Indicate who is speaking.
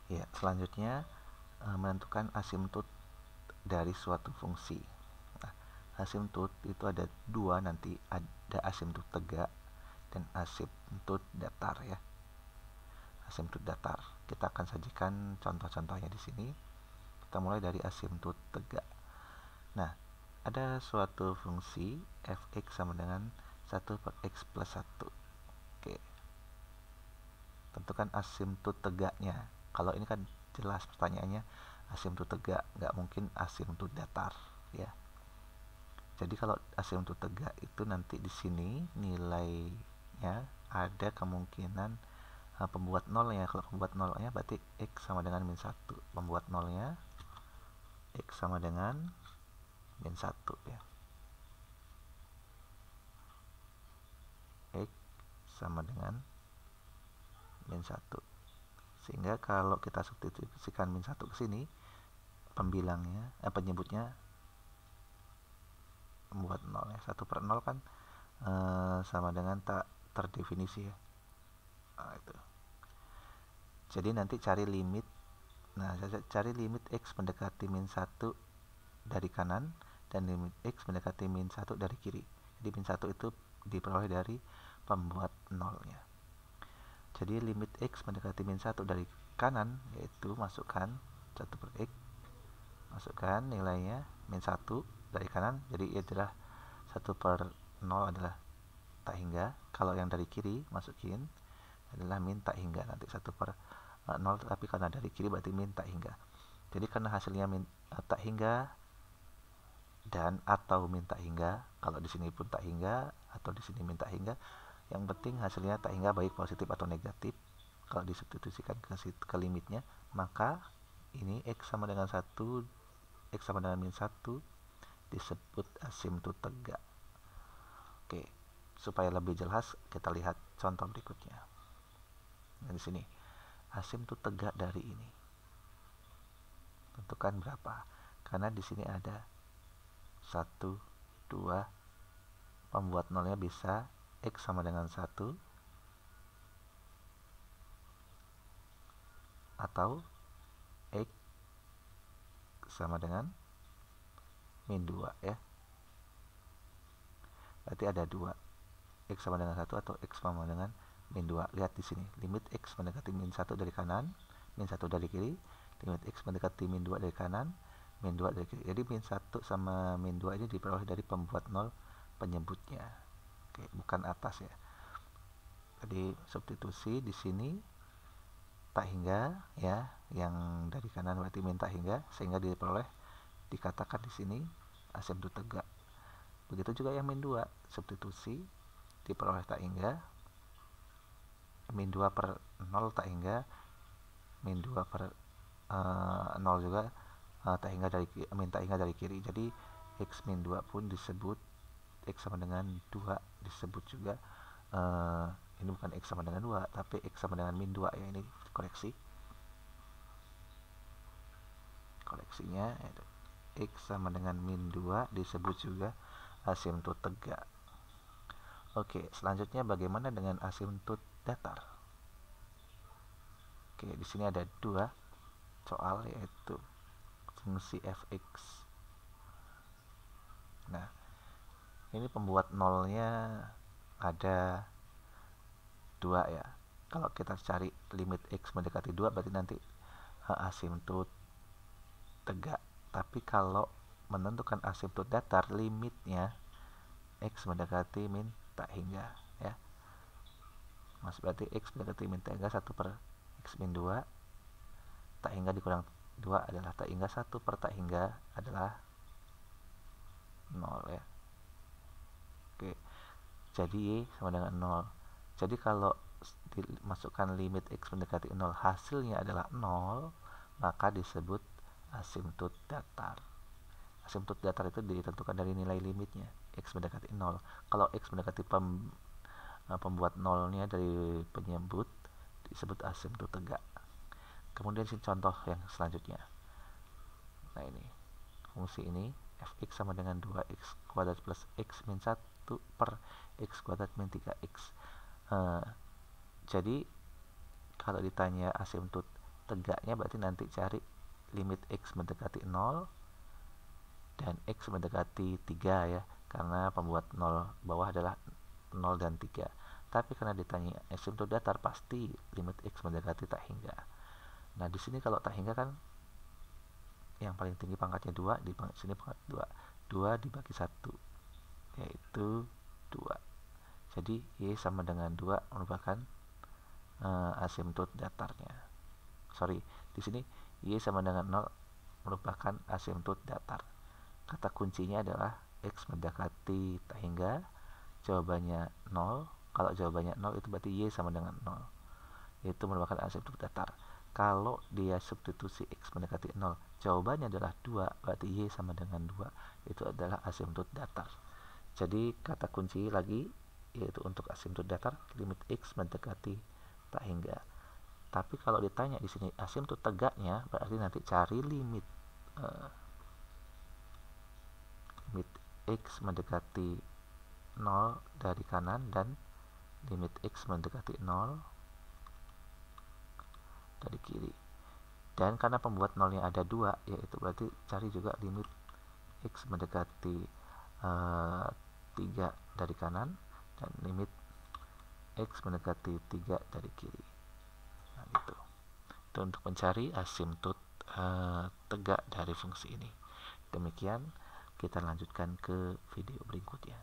Speaker 1: Ya, selanjutnya menentukan asimtot dari suatu fungsi. Nah, asimtot itu ada dua nanti, ada asimtot tegak dan asimtot datar ya. Asimtot datar. Kita akan sajikan contoh-contohnya di sini. Kita mulai dari asimtot tegak. Nah, ada suatu fungsi fx sama dengan 1 per x plus 1. Oke. Tentukan asimtot tegaknya. Kalau ini kan jelas pertanyaannya asimtot tegak, nggak mungkin asimtot datar ya. Jadi kalau asimtot tegak itu nanti di sini nilainya ada kemungkinan pembuat nolnya. Kalau pembuat nolnya berarti x sama dengan min 1. Pembuat nolnya x sama dengan min 1 ya. X sama dengan min 1. Sehingga kalau kita substitusikan min 1 ke sini, penyebutnya membuat 0 ya. 1 per 0 kan sama dengan tak terdefinisi ya. Nah, itu. Jadi nanti cari limit. Nah, cari limit x mendekati min 1 dari kanan dan limit x mendekati min 1 dari kiri. Jadi min 1 itu diperoleh dari pembuat nolnya. Jadi limit x mendekati min 1 dari kanan yaitu masukkan 1 per x, masukkan nilainya min 1 dari kanan, jadi adalah 1 per 0 adalah tak hingga. Kalau yang dari kiri masukin adalah min tak hingga, nanti 1 per 0, tapi karena dari kiri berarti min tak hingga. Jadi karena hasilnya min tak hingga dan atau min tak hingga, kalau di sini pun tak hingga atau di sini min tak hingga, yang penting hasilnya tak hingga baik positif atau negatif. Kalau disubstitusikan ke limitnya, maka ini x sama dengan 1, x sama dengan min 1 disebut asimtot tegak. Oke, supaya lebih jelas kita lihat contoh berikutnya. Nah, di sini asimtot tegak dari ini. Tentukan berapa? Karena di sini ada 1, 2, pembuat nolnya bisa x sama dengan 1 atau x sama dengan min 2 ya. Berarti ada 2, x sama dengan 1 atau x sama dengan min 2. Lihat di sini, limit x mendekati min 1 dari kanan, min 1 dari kiri, limit x mendekati min 2 dari kanan, min 2 dari kiri. Jadi min 1 sama min 2 ini diperoleh dari pembuat nol penyebutnya. Oke, bukan atas ya. Jadi substitusi di sini tak hingga ya, yang dari kanan berarti min tak hingga, sehingga diperoleh, dikatakan di sini asimtot tegak. Begitu juga yang min 2, substitusi diperoleh tak hingga, min 2 per 0 tak hingga, min 2 per 0 juga tak hingga dari min tak hingga dari kiri. Jadi x min 2 pun disebut x sama dengan 2 disebut juga ini bukan x sama dengan 2 tapi x sama dengan min 2 ya. Ini koreksinya itu x sama dengan min 2 disebut juga asimtot tegak. Oke, selanjutnya bagaimana dengan asimtot datar? Oke, di sini ada 2 soal, yaitu fungsi fx. Nah, ini pembuat nolnya ada 2 ya. Kalau kita cari limit x mendekati 2 berarti nanti asimtot tegak. Tapi kalau menentukan asimtot datar, limitnya x mendekati min tak hingga ya. Mas berarti x mendekati min tak hingga 1 per x min 2, tak hingga dikurang 2 adalah tak hingga, 1 per tak hingga adalah 0 ya. Oke, jadi y sama dengan 0. Jadi kalau dimasukkan limit x mendekati 0 hasilnya adalah 0, maka disebut asimtot datar. Asimtot datar itu ditentukan dari nilai limitnya x mendekati 0. Kalau x mendekati pembuat nolnya dari penyebut disebut asimtot tegak. Kemudian sini contoh yang selanjutnya. Nah, ini fungsi ini fx sama dengan 2x kuadrat plus x min 1 per x kuadrat min 3x. Jadi kalau ditanya asimtot tegaknya berarti nanti cari limit X mendekati 0 dan X mendekati 3 ya, karena pembuat 0 bawah adalah 0 dan 3. Tapi karena ditanya asymptot datar, pasti limit X mendekati tak hingga. Nah di sini kalau tak hingga kan yang paling tinggi pangkatnya 2, di sini pangkat 2 dibagi 1 yaitu 2. Jadi Y sama dengan 2 merupakan asymptot datarnya. Sorry, di sini Y sama dengan 0 merupakan asymptot datar. Kata kuncinya adalah X mendekati tak hingga, jawabannya 0. Kalau jawabannya 0 itu berarti Y sama dengan 0. Itu merupakan asymptot datar. Kalau dia substitusi X mendekati 0, jawabannya adalah 2, berarti Y sama dengan 2. Itu adalah asymptot datar. Jadi kata kunci lagi yaitu untuk asymptot datar, limit X mendekati tak hingga. Tapi kalau ditanya di sini asymptot tegaknya, berarti nanti cari limit X mendekati 0 dari kanan dan limit X mendekati 0 dari kiri. Dan karena pembuat 0 nya ada 2, yaitu berarti cari juga limit X mendekati 3 dari kanan dan limit X mendekati 3 dari kiri. Nah, gitu. Itu untuk mencari asymptot tegak dari fungsi ini. Demikian, kita lanjutkan ke video berikutnya.